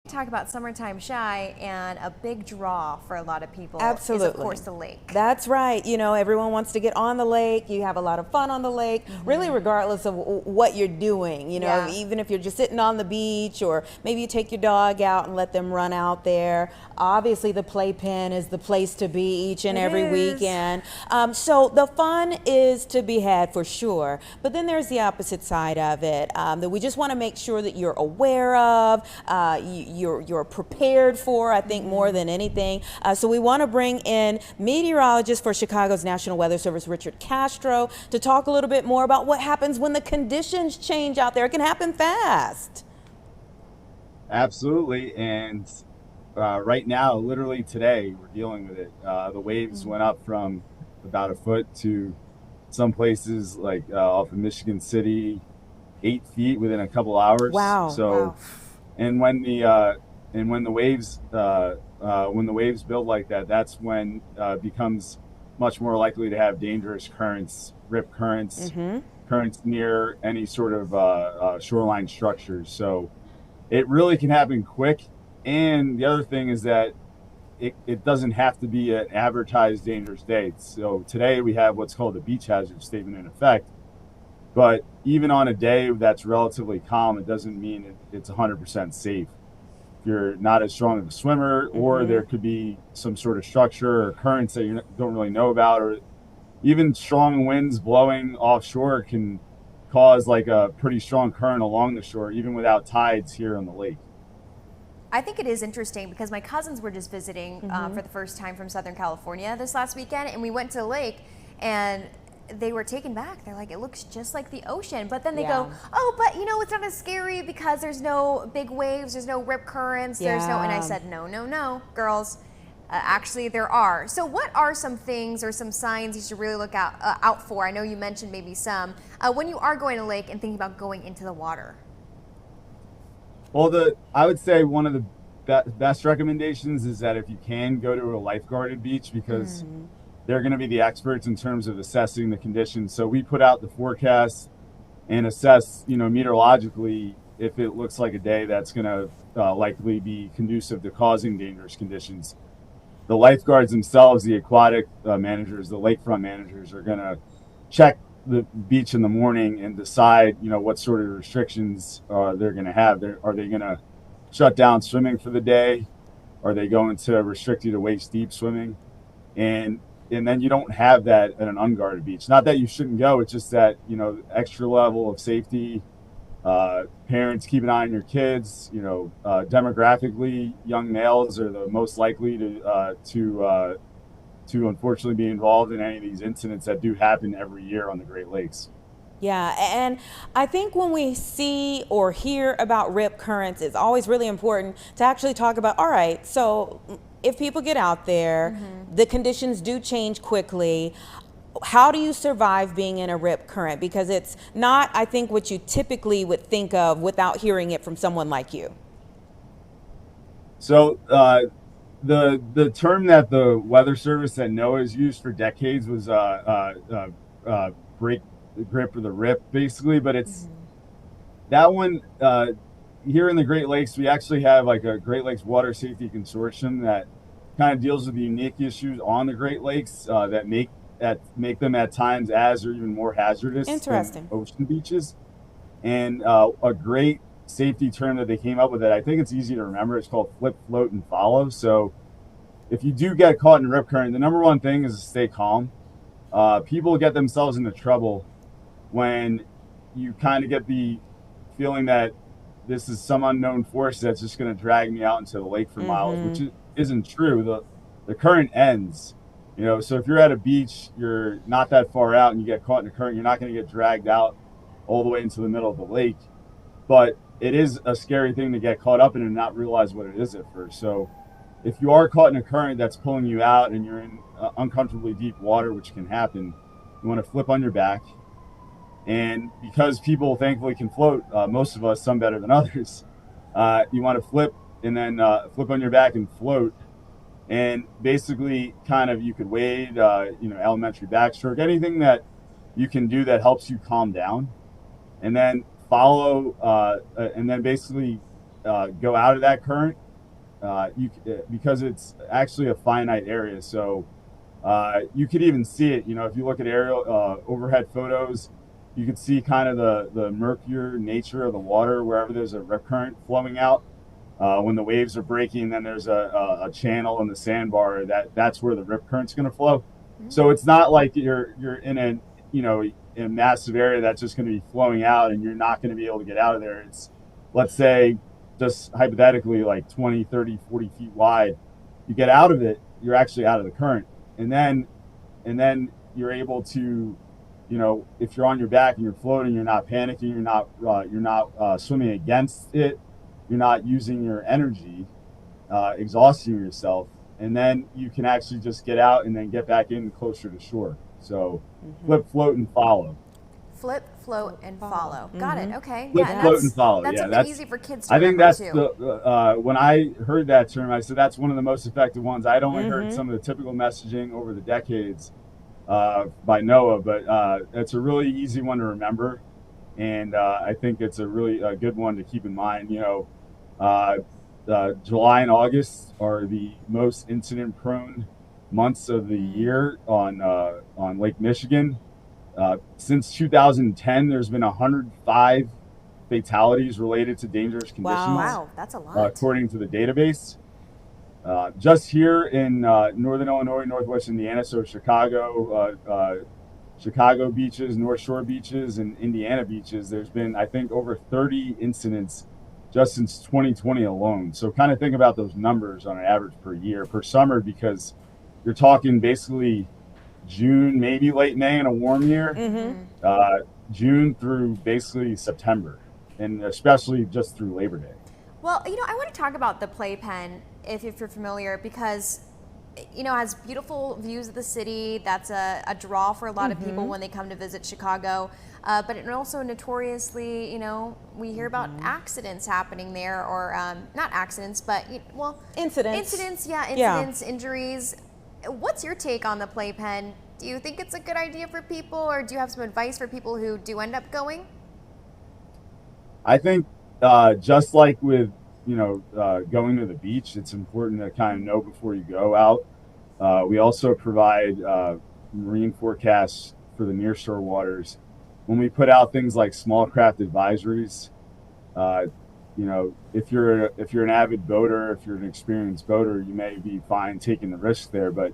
Talk about summertime shy, and a big draw for a lot of people Absolutely. is, of course, the lake. That's right. You know, everyone wants to get on the lake. You have a lot of fun on the lake, really regardless of what you're doing. You know, Yeah. even if you're just sitting on the beach, or maybe you take your dog out and let them run out there. Obviously, the playpen is the place to be each and It every is. weekend. So the fun is to be had for sure. But then there's the opposite side of it, that we just want to make sure that you're aware of, you're prepared for, I think, more than anything. So we want to bring in meteorologist for Chicago's National Weather Service, Richard Castro, to talk a little bit more about what happens when the conditions change out there. It can happen fast. Absolutely. And right now, literally today, we're dealing with it. The waves went up from about a foot to some places like off of Michigan City, 8 feet within a couple hours. Wow. So, and when the waves build like that, that's when becomes much more likely to have dangerous currents, rip currents, currents near any sort of shoreline structures. So it really can happen quick. And the other thing is that it doesn't have to be an advertised dangerous day. So today we have what's called a beach hazard statement in effect. But even on a day that's relatively calm, it doesn't mean it's 100% safe. If you're not as strong of a swimmer, or there could be some sort of structure or currents that you don't really know about, or even strong winds blowing offshore can cause like a pretty strong current along the shore, even without tides here on the lake. I think it is interesting because my cousins were just visiting for the first time from Southern California this last weekend, and we went to the lake, and they were taken back. They're like, it looks just like the ocean. But then they go, oh, but you know, it's not as scary because there's no big waves, there's no rip currents, there's no, and I said, no, girls, actually there are. So what are some things or some signs you should really look out for? I know you mentioned maybe some, when you are going to the lake and thinking about going into the water. Well, I would say one of the best recommendations is that if you can, go to a lifeguarded beach, because they're going to be the experts in terms of assessing the conditions. So we put out the forecast and assess, meteorologically, if it looks like a day that's going to likely be conducive to causing dangerous conditions. The lifeguards themselves, the aquatic managers, the lakefront managers, are going to check the beach in the morning and decide, what sort of restrictions they're going to have. Are they going to shut down swimming for the day? Are they going to restrict you to waist deep swimming? And then you don't have that at an unguarded beach. Not that you shouldn't go, it's just that, extra level of safety. Parents, keep an eye on your kids. Demographically, young males are the most likely to unfortunately be involved in any of these incidents that do happen every year on the Great Lakes. Yeah, and I think when we see or hear about rip currents, it's always really important to actually talk about, all right, so if people get out there, the conditions do change quickly. How do you survive being in a rip current? Because it's not, I think, what you typically would think of without hearing it from someone like you. So the term that the Weather Service at NOAA has used for decades was break the grip or the rip, basically. But it's that one here in the Great Lakes. We actually have like a Great Lakes Water Safety Consortium that kind of deals with the unique issues on the Great Lakes that make them at times as or even more hazardous than ocean beaches. And a great safety term that they came up with, that I think it's easy to remember, it's called flip, float, and follow. So if you do get caught in a rip current, the number one thing is to stay calm. People get themselves into trouble when you kind of get the feeling that this is some unknown force that's just going to drag me out into the lake for miles, which isn't true. The current ends. So if you're at a beach, you're not that far out and you get caught in a current, you're not going to get dragged out all the way into the middle of the lake. But it is a scary thing to get caught up in and not realize what it is at first. So if you are caught in a current that's pulling you out and you're in uncomfortably deep water, which can happen, you want to flip on your back. And because people thankfully can float, most of us, some better than others, you want to flip and then flip on your back and float. And basically, kind of, you could wade, elementary backstroke, anything that you can do that helps you calm down. And then follow, and then basically go out of that current, because it's actually a finite area. So you could even see it. If you look at aerial overhead photos, you could see kind of the murkier nature of the water wherever there's a rip current flowing out. When the waves are breaking, then there's a channel in the sandbar that's where the rip current's going to flow. So it's not like you're in a massive area that's just going to be flowing out and you're not going to be able to get out of there. It's, let's say, just hypothetically, like 20, 30, 40 feet wide. You get out of it, you're actually out of the current. And then you're able to, if you're on your back and you're floating, you're not panicking, you're not swimming against it, you're not using your energy, exhausting yourself, and then you can actually just get out and then get back in closer to shore. So flip, float, and follow. Flip, float, and follow. Got it. Okay. Flip, float, and follow. That's Yeah, something easy for kids to I think remember that's too. when I heard that term, I said that's one of the most effective ones. I'd only heard some of the typical messaging over the decades by NOAA, but it's a really easy one to remember, and I think it's a really good one to keep in mind. July and August are the most incident-prone months of the year on Lake Michigan. Since 2010, there's been 105 fatalities related to dangerous conditions. Wow, that's a lot. According to the database. Just here in northern Illinois, northwest Indiana, so Chicago beaches, North Shore beaches, and Indiana beaches, there's been, I think, over 30 incidents just since 2020 alone. So kind of think about those numbers on an average per year, per summer, because you're talking basically June, maybe late May in a warm year, June through basically September, and especially just through Labor Day. Well, I want to talk about the playpen, if you're familiar, because it has beautiful views of the city. That's a draw for a lot of people when they come to visit Chicago. But it also notoriously, we hear about accidents happening there, or not accidents, but incidents. Incidents, injuries. What's your take on the playpen? Do you think it's a good idea for people, or do you have some advice for people who do end up going? I think just like with going to the beach, it's important to kind of know before you go out. We also provide marine forecasts for the nearshore waters. When we put out things like small craft advisories, if you're an avid boater, if you're an experienced boater, you may be fine taking the risk there. But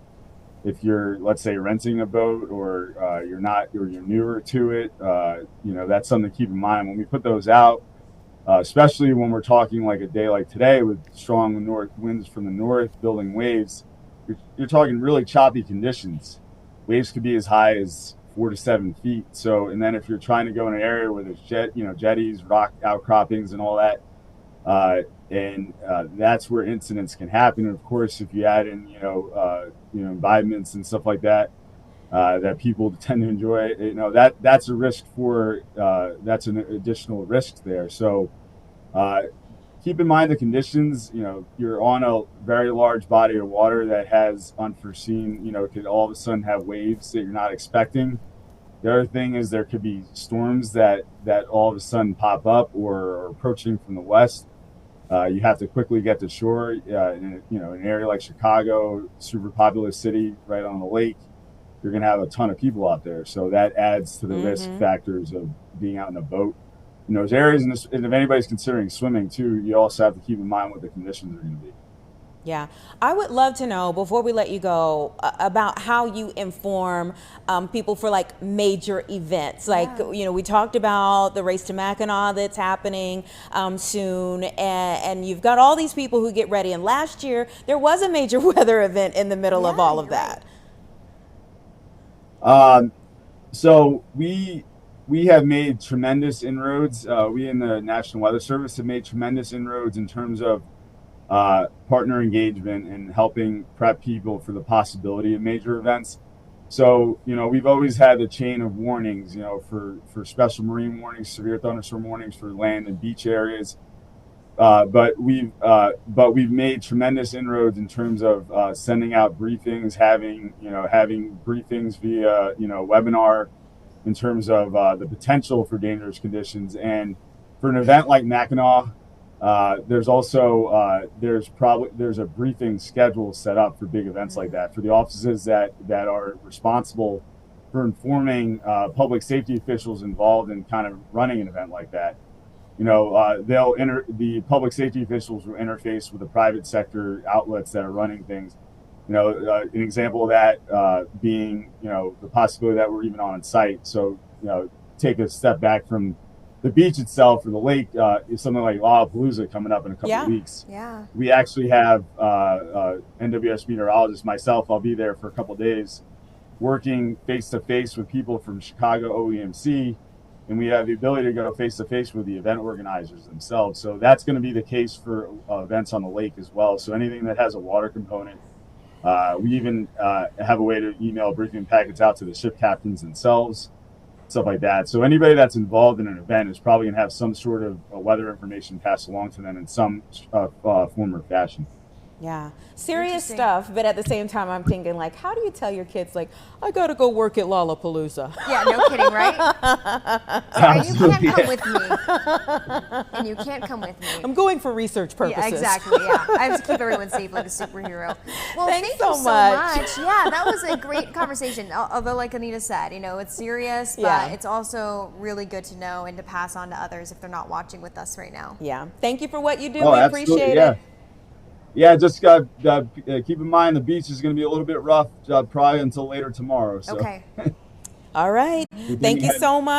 if you're, let's say, renting a boat, or you're not, or you're newer to it, that's something to keep in mind when we put those out. Especially when we're talking like a day like today with strong north winds from the north building waves, you're talking really choppy conditions. Waves could be as high as 4 to 7 feet. So, and then if you're trying to go in an area where there's jetties, rock outcroppings, and all that, that's where incidents can happen. And of course, if you add in imbibements and stuff like that, that people tend to enjoy, that's a risk for that's an additional risk there. So keep in mind the conditions. You're on a very large body of water that has unforeseen, could all of a sudden have waves that you're not expecting. The other thing is there could be storms that all of a sudden pop up or are approaching from the west. You have to quickly get to shore. In an area like Chicago, super populous city right on the lake, you're going to have a ton of people out there. So that adds to the risk factors of being out in a boat in those areas. And if anybody's considering swimming too, you also have to keep in mind what the conditions are going to be. Yeah, I would love to know, before we let you go, about how you inform people for like major events. Like, we talked about the race to Mackinac that's happening soon, and you've got all these people who get ready. And last year, there was a major weather event in the middle of all of that. So we have made tremendous inroads. We in the National Weather Service have made tremendous inroads in terms of partner engagement and helping prep people for the possibility of major events. So, we've always had the chain of warnings, for special marine warnings, severe thunderstorm warnings for land and beach areas. But we've made tremendous inroads in terms of sending out briefings, having briefings via webinar in terms of the potential for dangerous conditions. And for an event like Mackinac, There's also there's a briefing schedule set up for big events like that for the offices that are responsible for informing public safety officials involved in kind of running an event like that. The public safety officials will interface with the private sector outlets that are running things. An example of that being, the possibility that we're even on site. So, take a step back from the beach itself or the lake, is something like Lollapalooza coming up in a couple of weeks. Yeah. We actually have NWS meteorologist, myself, I'll be there for a couple of days working face to face with people from Chicago OEMC, and we have the ability to go face to face with the event organizers themselves. So that's going to be the case for events on the lake as well. So anything that has a water component, we even have a way to email briefing packets out to the ship captains themselves, stuff like that. So anybody that's involved in an event is probably going to have some sort of weather information passed along to them in some form or fashion. Yeah, serious stuff, but at the same time, I'm thinking, like, how do you tell your kids, like, I got to go work at Lollapalooza? Yeah, no kidding, right? And you can't come with me. And you can't come with me. I'm going for research purposes. Yeah, exactly, yeah. I have to keep everyone safe like a superhero. Well, Thanks thank so you so much. Yeah, that was a great conversation. Although, like Anita said, it's serious, but it's also really good to know and to pass on to others if they're not watching with us right now. Yeah, thank you for what you do. Oh, we absolutely, appreciate yeah. it. Yeah, just keep in mind the beach is going to be a little bit rough probably until later tomorrow. So. Okay. All right. Thank you so much.